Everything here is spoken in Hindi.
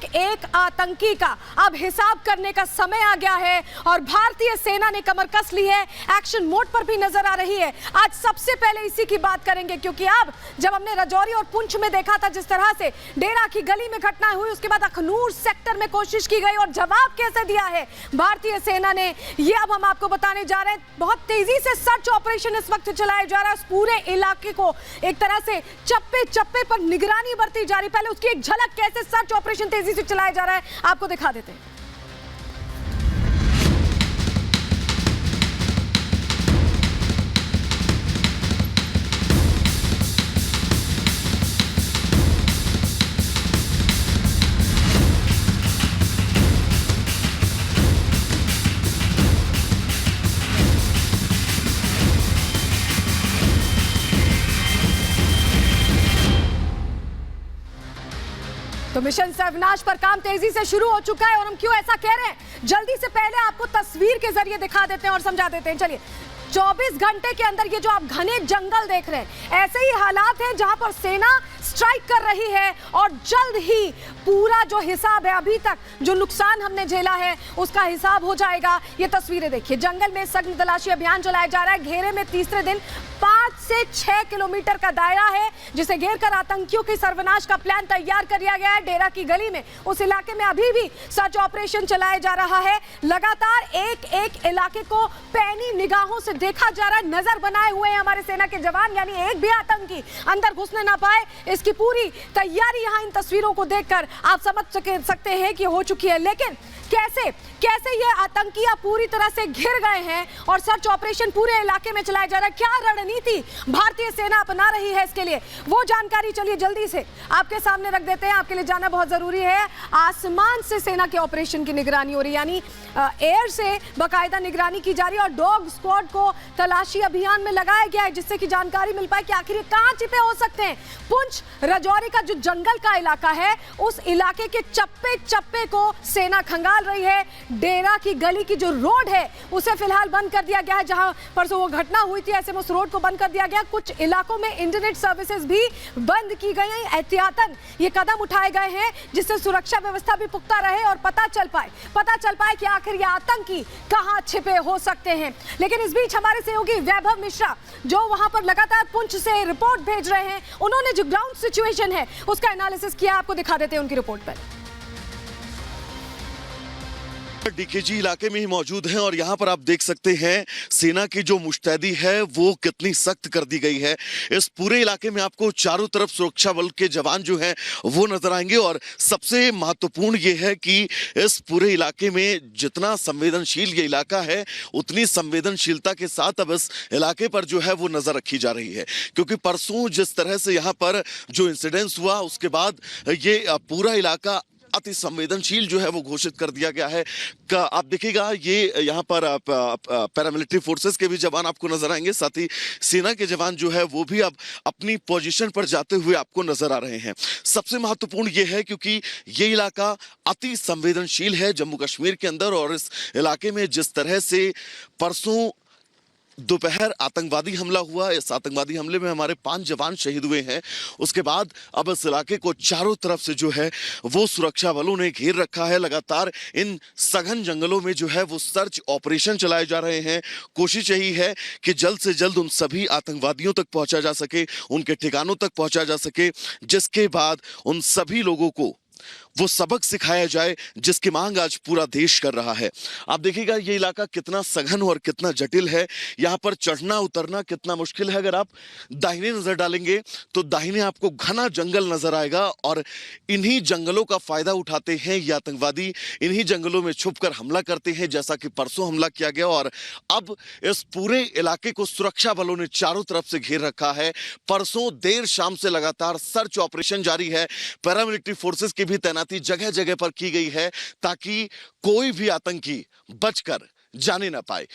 एक एक आतंकी का अब हिसाब करने का समय आ गया है और भारतीय सेना ने कमर कस ली है, एक्शन मोड पर भी नजर आ रही है। आज सबसे पहले इसी की बात करेंगे क्योंकि अब जब हमने राजौरी और पुंछ में देखा था जिस तरह से डेरा की गली में घटना हुई, उसके बाद अखनूर सेक्टर में कोशिश की गई और जवाब कैसे दिया है भारतीय सेना ने, ये अब हम आपको बताने जा रहे हैं। बहुत तेजी से सर्च ऑपरेशन इस वक्त चलाया जा रहा है, उस पूरे इलाके को एक तरह से चप्पे चप्पे पर निगरानी बरती जा रही। पहले उसकी एक झलक कैसे सर्च ऑपरेशन तेजी से चलाया जा रहा है आपको दिखा देते हैं। तो मिशन सर्वनाश पर काम तेजी से शुरू हो चुका है और हम क्यों ऐसा कह रहे हैं, जल्दी से पहले आपको तस्वीर के जरिए दिखा देते हैं और समझा देते हैं। चलिए, 24 घंटे के अंदर ये जो आप घने जंगल देख रहे हैं, ऐसे ही हालात हैं जहां पर सेना स्ट्राइक कर रही है और जल्द ही पूरा जो हिसाब है, अभी तक जो नुकसान हमने झेला है उसका हिसाब हो जाएगा। ये तस्वीरें देखिए, जंगल में सघन तलाशी अभियान चलाया जा रहा है। घेरे में तीसरे दिन 5 से 6 किलोमीटर का दायरा है जिसे घेरकर आतंकियों के सर्वनाश का प्लान तैयार कर लिया गया है। डेरा की गली में, उस इलाके में अभी भी सर्च ऑपरेशन चलाया जा रहा है। लगातार एक एक इलाके को पैनी निगाहों से देखा जा रहा है। नजर बनाए हुए हैं हमारे सेना के जवान, यानी एक भी आतंकी अंदर घुसने ना पाए, इसकी पूरी तैयारी यहां इन तस्वीरों को देखकर आप समझ सकते हैं कि हो चुकी है। लेकिन कैसे कैसे ये आतंकियां पूरी तरह से घिर गए हैं और सर्च ऑपरेशन पूरे इलाके में चलाया जा रहा है, क्या रणनीति भारतीय सेना अपना रही है इसके लिए, वो जानकारी चलिए जल्दी से आपके सामने रख देते हैं। आपके लिए जाना बहुत जरूरी है। आसमान से सेना के ऑपरेशन की निगरानी हो रही है, यानी एयर से बाकायदा निगरानी की जा रही है और डॉग स्क्वाड को तलाशी अभियान में लगाया गया है जिससे कि जानकारी मिल पाए कि आखिर ये कहां छिपे हो सकते हैं। पुंछ राजौरी का जो जंगल का इलाका है, उस इलाके के चप्पे चप्पे को सेना खंगाल रही है। डेरा की गली की जो रोड है उसे फिलहाल बंद कर दिया गया है, जहां परसों वो घटना हुई थी, ऐसे में उस रोड को बंद कर दिया गया। कुछ इलाकों में इंटरनेट सर्विसेज भी बंद की गई हैं। एहतियातन ये कदम उठाए गए हैं जिससे सुरक्षा व्यवस्था भी पुख्ता रहे और पता चल पाए कि आखिर ये आतंकी कहां छिपे हो सकते हैं। लेकिन इस बीच हमारे सहयोगी वैभव मिश्रा जो वहां पर लगातार पुंछ से रिपोर्ट भेज रहे हैं, उन्होंने जो ग्राउंड सिचुएशन है उसका एनालिसिस किया, आपको दिखा देते हैं उनकी रिपोर्ट पर। डीकेजी इलाके में ही मौजूद हैं और यहाँ पर आप देख सकते हैं सेना की जो मुस्तैदी है वो कितनी सख्त कर दी गई है। इस पूरे इलाके में आपको चारों तरफ सुरक्षा बल के जवान जो हैं वो नजर आएंगे और सबसे महत्वपूर्ण ये है कि इस पूरे इलाके में जितना संवेदनशील ये इलाका है उतनी संवेदनशीलता के साथ अब इस इलाके पर जो है वो नजर रखी जा रही है, क्योंकि परसों जिस तरह से यहाँ पर जो इंसिडेंस हुआ उसके बाद ये पूरा इलाका अति संवेदनशील जो है वो घोषित कर दिया गया है। आप देखिएगा ये यहाँ पर पैरामिलिट्री फोर्सेस के भी जवान आपको नजर आएंगे, साथ ही सेना के जवान जो है वो भी अब अपनी पोजीशन पर जाते हुए आपको नजर आ रहे हैं। सबसे महत्वपूर्ण ये है क्योंकि ये इलाका अति संवेदनशील है जम्मू कश्मीर के अंदर और इस इलाके में जिस तरह से परसों दोपहर आतंकवादी हमला हुआ, इस आतंकवादी हमले में हमारे 5 जवान शहीद हुए हैं। उसके बाद अब इस इलाके को चारों तरफ से जो है वो सुरक्षा बलों ने घेर रखा है। लगातार इन सघन जंगलों में जो है वो सर्च ऑपरेशन चलाए जा रहे हैं। कोशिश यही है कि जल्द से जल्द उन सभी आतंकवादियों तक पहुंचा जा सके, उनके ठिकानों तक पहुंचा जा सके, जिसके बाद उन सभी लोगों को वो सबक सिखाया जाए जिसकी मांग आज पूरा देश कर रहा है। आप देखिएगा ये इलाका कितना सघन और कितना जटिल है, यहाँ पर चढ़ना उतरना कितना मुश्किल है। अगर आप दाहिने नजर डालेंगे तो दाहिने आपको घना जंगल नजर आएगा और इन्हीं जंगलों का फायदा उठाते हैं ये आतंकवादी, इन्हीं जंगलों में छुपकर हमला करते हैं, जैसा कि परसों हमला किया गया। और अब इस पूरे इलाके को सुरक्षा बलों ने चारों तरफ से घेर रखा है। परसों देर शाम से लगातार सर्च ऑपरेशन जारी है। पैरामिलिट्री फोर्सेस की भी तैनाती जगह जगह पर की गई है ताकि कोई भी आतंकी बचकर जाने ना पाए।